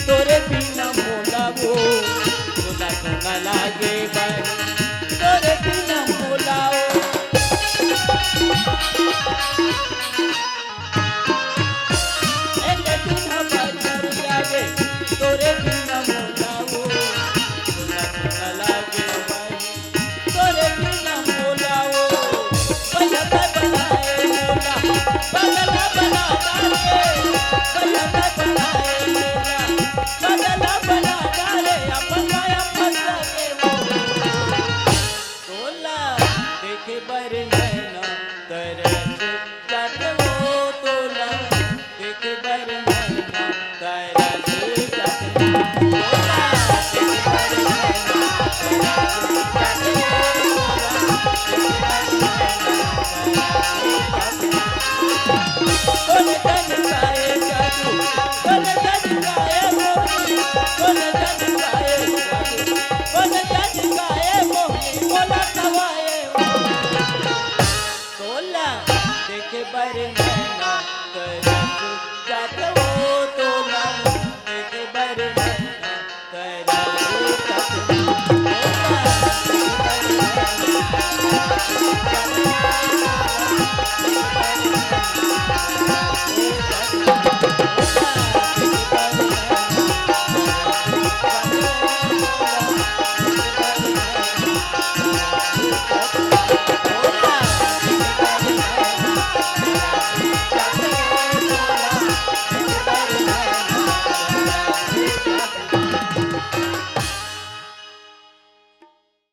तोरे बिना मोला वो सोना सोना लागे बाई तोरे बिना मोला एक दिन बचर लागे तोरे बिना मोला वो सोना सोना लागे बाई तोरे बिना मोला वो पलक बनाए मोला पलक बना डाले पलक बनाए बदला बना डाले अपन माया फंसा के तोला देखे बर नैना तरस जाते वो तोला देखे बर नैना तरस जाते तोला देखे बर नैना तरस जाते कोने तन काए जादू कोने तन काए देखे बर नैना तरस जाते